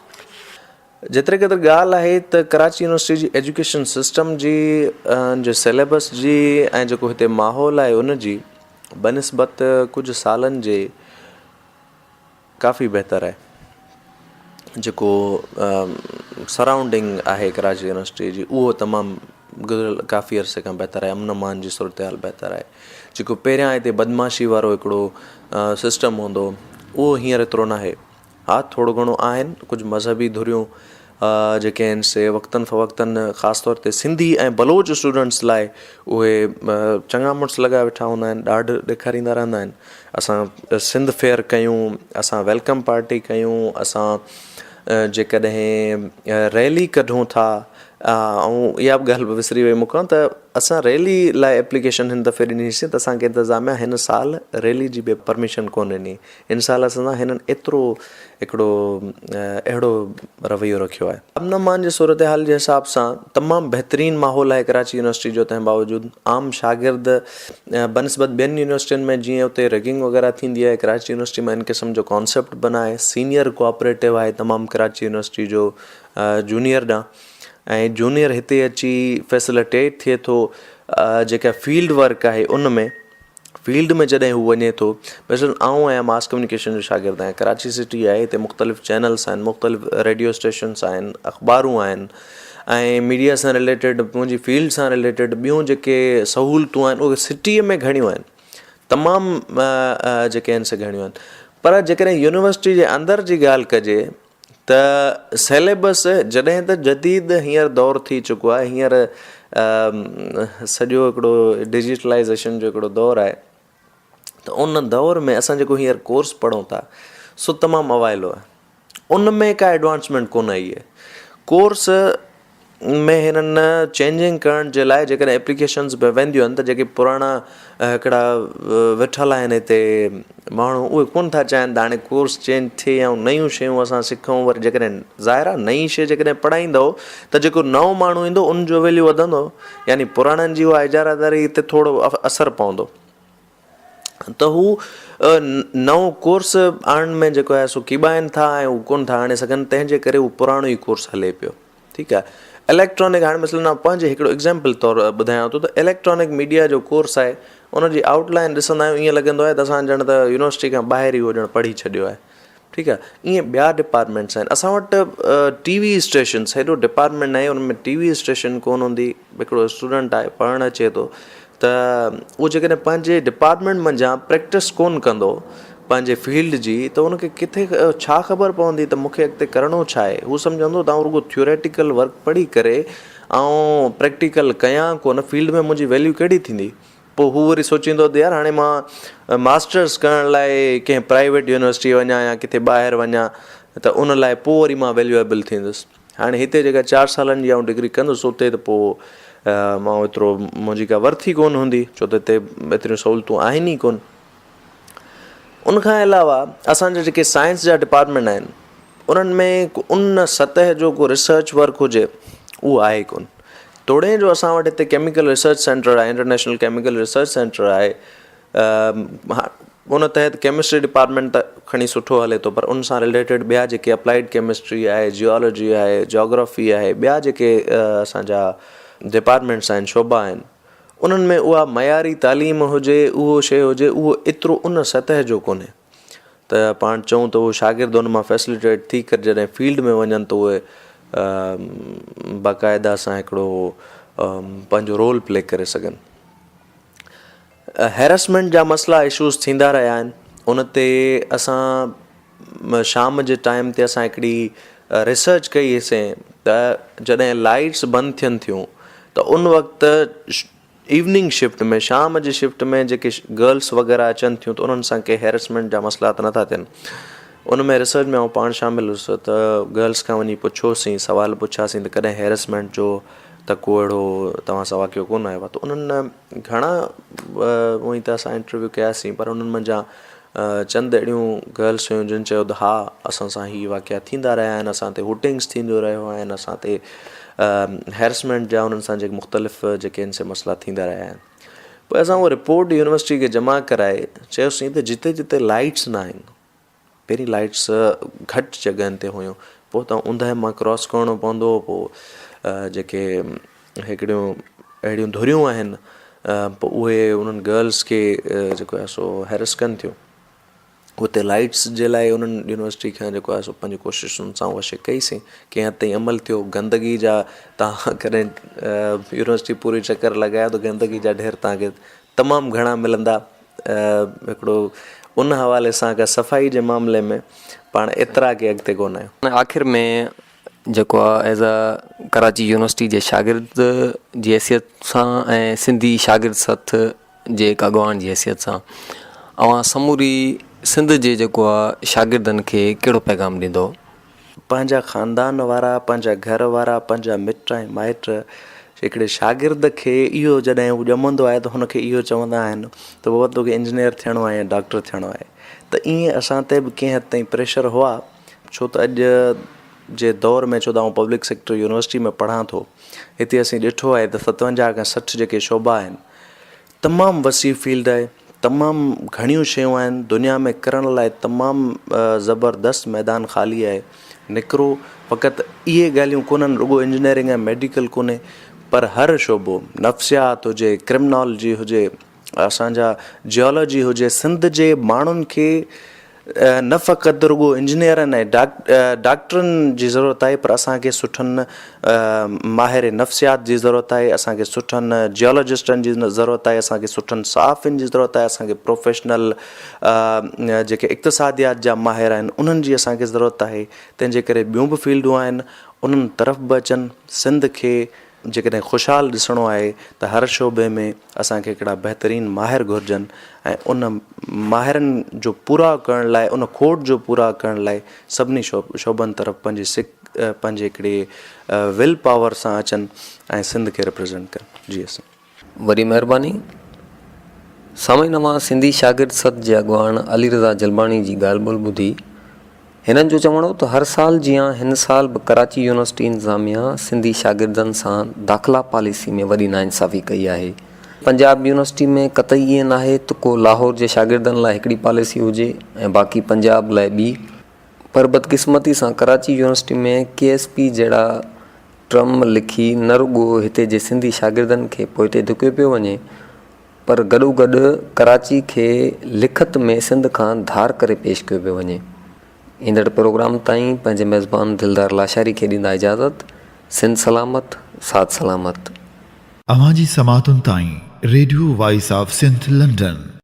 जेतिरे क़दुरु ॻाल्हि आहे त कराची यूनिवर्सिटी जी एजुकेशन सिस्टम जी जो सिलेबस जी ऐं जेको हिते माहौल आहे उनजी बनिस्बत कुझु सालनि जे काफ़ी बहितर आहे। जेको सराउंडिंग आहे कराची यूनिवर्सिटी जी, उहो तमामु गुज़िरियल काफ़ी अरसे खां बहितर आहे। अमन अमान जी सूरत हाल बहितर आहे। जेको पहिरियां हिते बदमाशी वारो हिकिड़ो सिस्टम हूंदो, उहो हींअर एतिरो न आहे। हा, थोरो घणो आहिनि कुझु मज़हबी धुरियूं जेके आहिनि से वक़्तनि फ़वक़्तनि ख़ासि तौर ते सिंधी ऐं बलोच स्टूडेंट्स लाइ उहे चङा मुड़ुस लॻाए वेठा हूंदा आहिनि, ॾाढु ॾेखारींदा रहंदा आहिनि। असां सिंध फेयर कयूं, असां वेलकम पार्टी कयूं, असां जेकॾहिं रैली कढूं था, ऐं इहा बि ॻाल्हि विसरी वई मूंखां त असां रैली लाइ एप्लीकेशन हिन दफ़े ॾिनीसीं त असांखे इंतिज़ामिया हिन साल रैली जी बि परमिशन कोन ॾिनी। हिन साल असां हिननि एतिरो हिकिड़ो अहिड़ो रवैयो रखियो आहे। अमन अमान जे सूरत हाल जे हिसाब सां तमामु बहितरीनु माहौल आहे कराची यूनिवर्सिटी जो। तंहिं बावजूदि आम शागिर्द बनिस्बत ॿियनि यूनिवर्सिटियुनि में जीअं उते रैगिंग वग़ैरह थींदी आहे, कराची यूनिवर्सिटी में इन क़िस्म जो कॉन्सेप्ट बनाए। सीनियर कोऑपरेटिव आहे तमामु कराची यूनिवर्सिटी जो जूनियर ॾांहुं, ऐं जूनियर हिते अची फैसिलिटेट थिए थो। जेका फील्ड वर्क आहे उन में फील्ड में जॾहिं हू वञे थो, मिसल आऊं आहियां मास कम्युनिकेशन जो शागिर्द आहियां। कराची सिटी आहे, हिते मुख़्तलिफ़ चैनल्स आहिनि, मुख़्तलिफ़ रेडियो स्टेशन्स आहिनि, अख़बारूं आहिनि, ऐं मीडिया सां रिलेटेड मुंहिंजी फील्ड सां रिलेटेड ॿियूं जेके सहूलियतूं आहिनि उहे सिटीअ में घणियूं आहिनि, तमामु जेके आहिनि से घणियूं आहिनि। पर जेकॾहिं यूनिवर्सिटी जे अंदरि जी ॻाल्हि कजे त त सिलेबस जॾहिं त जदीद हींअर दौरु थी चुको आहे, हींअर सॼो हिकिड़ो डिजिटलाइज़ेशन जो हिकिड़ो दौरु आहे, त उन दौर में असां जेको हींअर कोर्स पढ़ूं था सो तमामु अवाइलो आहे, उन में का एडवांसमेंट कोन आई आहे। कोर्स में हिननि चेंजिंग करण जे लाइ जेकॾहिं एप्लीकेशन्स बि वेंदियूं आहिनि त जेके पुराणा हिकिड़ा वेठल आहिनि हिते माण्हू, उहे कोन था चाहिनि त हाणे कोर्स चेंज थिए ऐं नयूं शयूं असां सिखूं। वरी जेकॾहिं ज़ाहिर आहे नई शइ जेकॾहिं पढ़ाईंदो त जेको नओं माण्हू ईंदो उनजो वैल्यू वधंदो, यानी पुराणनि जी उहा इजारादारी हिते थोरो असरु पवंदो। त हू नओं कोर्स आणण में जेको आहे सो कीॿाइनि था ऐं हू कोन था आणे सघनि, तंहिंजे करे हू पुराणो ई कोर्स हले पियो। ठीकु आहे, इलेक्ट्रॉनिक, हाणे मसइलो न पंहिंजे हिकिड़ो एग्ज़ाम्पल तौरु ॿुधायांव थो त इलेक्ट्रॉनिक मीडिया जो कोर्स आहे, उनजी आउटलाइन ॾिसंदा आहियूं ईअं लॻंदो आहे त असां ॼण त यूनिवर्सिटी खां ॿाहिरि ई उहो ॼण पढ़ी छॾियो आहे। ठीकु आहे, ईअं ॿिया डिपार्टमेंट्स आहिनि। असां वटि टीवी स्टेशन्स, हेॾो डिपार्टमेंट आहे उनमें टीवी स्टेशन कोन हूंदी। हिकिड़ो स्टूडेंट आहे पढ़णु अचे थो त उहो जेकॾहिं पंहिंजे डिपार्टमेंट मंझां प्रैक्टिस कोन कंदो पंहिंजे फील्ड जी, त उनखे किथे छा ख़बर पवंदी त मूंखे अॻिते करिणो छा आहे। हू सम्झंदो त रुॻो थ्योरेटिकल वर्क पढ़ी करे ऐं प्रैक्टिकल कयां कोन, फील्ड में मुंहिंजी वैल्यू कहिड़ी थींदी। पोइ हू वरी सोचींदो त यार हाणे मां मास्टर्स करण लाइ कंहिं प्राइवेट यूनिवर्सिटी वञा या किथे ॿाहिरि वञा त उन लाइ पोइ वरी मां वैल्यूएबल थींदुसि। हाणे हिते जेका 4 सालनि जी आउं डिग्री कंदुसि उते त पोइ मां एतिरो मुंहिंजी का वर्थ ई कोन हूंदी, छो त हिते एतिरियूं सहूलियतूं आहिनि ई कोन। उनखां अलावा असांजा जेके साइंस जा डिपार्टमेंट आहिनि उन्हनि में उन सतह जो को रिसर्च वर्क हुजे उहो आहे कोन। तोड़े जो असां वटि हिते केमिकल रिसर्च सेंटर आहे, इंटरनेशनल केमिकल रिसर्च सेंटर आहे, उन तहत केमिस्ट्री डिपार्टमेंट त खणी सुठो हले थो, पर उन सां रिलेटेड ॿिया जेके अप्लाइड केमिस्ट्री आहे, जियोलॉजी आहे, जियोग्राफी आहे, ॿिया जेके असांजा डिपार्टमेंट्स आहिनि, शोबा आहिनि, उन्हनि में उहा मयारी तालीम हुजे, उहो शइ हुजे, उहो एतिरो उन सतह जो कोन्हे त पाण चऊं त उहो शागिर्द उन मां फैसिलिटेट थी करे जॾहिं फील्ड में वञनि त उहे बाक़ाइदा सां हिकिड़ो पंहिंजो रोल प्ले करे सघनि। हैरेसमेंट जा मसइला इशूज़ थींदा रहिया आहिनि। उन ते असां शाम जे टाइम ते असां हिकिड़ी रिसर्च कईसीं त जॾहिं लाइट्स बंदि थियनि थियूं त उन वक़्तु इवनिंग शिफ्ट में, शाम जी शिफ्ट में जेके गर्ल्स वग़ैरह अचनि थियूं त उन्हनि सां के हैरेसमेंट जा मसइला त नथा थियनि। उन में रिसर्च में पाण शामिल हुउसि त गर्ल्स खां वञी पुछियोसीं, सवाल पुछियासीं त कॾहिं हैरेसमेंट जो त को अहिड़ो तव्हां सां वाक़ियो कोन आयो आहे। त उन्हनि घणा उअं ई त असां इंटरव्यू कयासीं, पर उन्हनि मंझां चंद अहिड़ियूं गर्ल्स हुयूं जिन चयो त हा असां सां हीअ वाक़िया थींदा रहिया आहिनि, असां ते हुटिंग्स थींदो रहियो आहिनि, असां ते हैरेसमेंट जा उन्हनि सां जेके मुख़्तलिफ़ जेके आहिनि से मसइला थींदा रहिया आहिनि। पोइ असां उहो रिपोर्ट यूनिवर्सिटी खे जमा कराए चयोसीं त जिते जिते लाइट्स न आहिनि, पहिरीं लाइट्स घटि जॻहियुनि ते हुयूं, पोइ त ऊंदहि मां क्रॉस करिणो पवंदो, पोइ जेके हिकिड़ियूं अहिड़ियूं धुरियूं आहिनि पोइ उहे उन्हनि गर्ल्स खे जेको आहे सो हैरेस कनि थियूं। उते लाइट्स जे लाइ उन्हनि यूनिवर्सिटी खां जेको आहे सो पंहिंजी कोशिशुनि सां उहा शइ कईसीं, कंहिं हद ताईं अमल थियो। गंदगी जा तव्हां कॾहिं यूनिवर्सिटी पूरी चकर लॻायो त गंदगी जा ढेर तव्हांखे तमामु घणा मिलंदा। हिकिड़ो उन हवाले सां का सफ़ाई जे मामले में पाण एतिरा के अॻिते कोन आहियूं।
आख़िर में जेको आहे एज़ अ कराची यूनिवर्सिटी जे शागिर्द जी हैसियत सां ऐं सिंधी शागिर्द सथ जे हिकु अॻवान जी हैसियत सां अवां समूरी सिंध जे जेको आहे शागिर्दनि खे कहिड़ो पैगाम ॾींदो?
पंहिंजा ख़ानदान वारा, पंहिंजा घर वारा, पंहिंजा मिट ऐं माइट हिकिड़े शागिर्द खे इहो जॾहिं हू ॼमंदो आहे त हुनखे इहो चवंदा आहिनि त बाबा तोखे इंजीनियर थियणो आहे या डॉक्टर थियणो आहे। त ईअं असां ते बि कंहिं हद ताईं प्रेशर हुआ, छो त अॼु जे दौर में छो त आउं पब्लिक सेक्टर यूनिवर्सिटी में पढ़ां थो, हिते असीं ॾिठो आहे त 57 खां 60 जेके शोबा आहिनि, तमामु वसी फील्ड आहे, तमामु घणियूं शयूं आहिनि, दुनिया में करण लाइ तमामु ज़बरदस्त मैदान ख़ाली आहे। निकिरो फ़क़ति इहे ॻाल्हियूं कोन्हनि, रुॻो इंजीनियरिंग ऐं मेडिकल कोन्हे, पर हर शोबो, नफ़्सियात हुजे, क्रिमिनोलॉजी हुजे, असांजा जियोलॉजी हुजे, सिंध जे माण्हुनि खे न फ़क़ति रुॻो इंजीनियरनि ऐं डॉक्टरनि जी ज़रूरत आहे, पर असांखे सुठनि माहिर नफ़्सियात जी ज़रूरत आहे, असांखे सुठनि जियोलॉजिस्टनि जी ज़रूरत आहे, असांखे सुठनि सहाफ़ियुनि जी ज़रूरत आहे, असांखे प्रोफेशनल जेके इक़्तिसादियात जा माहिर आहिनि उन्हनि जी असांखे ज़रूरत आहे। तंहिंजे करे ॿियूं बि फील्डूं आहिनि, उन्हनि तरफ़ बि अचनि। सिंध खे जेकॾहिं ख़ुशहाल ॾिसणो आहे त हर शोबे में असांखे हिकिड़ा बहितरीनु माहिर घुरिजनि ऐं उन माहिरनि जो पूरा करण लाइ, उन खोट जो पूरा करण लाइ सभिनी शोबनि तरफ़ पंहिंजे हिकिड़े विल पावर सां अचनि ऐं सिंध खे रिप्रेज़ेंट कनि। जी असां
वरी महिरबानी। साईं नवां सिंधी शागिर्द सद जे अॻुवान अली रज़ा जलबाणी जी ॻाल्हि ॿोल ॿुधी। हिननि जो चवणो त हर साल जीअं हिन साल बि कराची यूनिवर्सिटी इंतिज़ामिया सिंधी शागिर्दनि सां दाख़िला पॉलिसी में वॾी नाइंसाफ़ी कई आहे। पंजाब यूनिवर्सिटी में कतई ईअं न आहे त को लाहौर जे शागिर्दनि लाइ हिकिड़ी पॉलिसी हुजे ऐं बाक़ी पंजाब लाइ ॿी, पर बदकिस्मती सां कराची यूनिवर्सिटी में KSP जहिड़ा टर्म लिखी न रुॻो हिते जे सिंधी शागिर्दनि खे पोइते धुकियो पियो वञे, पर गॾोगॾु कराची खे लिखत में सिंध खां धार करे पेश कयो पियो वञे। ईंदड़ प्रोग्राम ताईं पंहिंजे मेज़बान दिलदार लाशारी खे ॾींदा इजाज़त। सिंध सलामत, साथ सलामत।
अवां जी समातुनि ताईं radio voice of Sindh London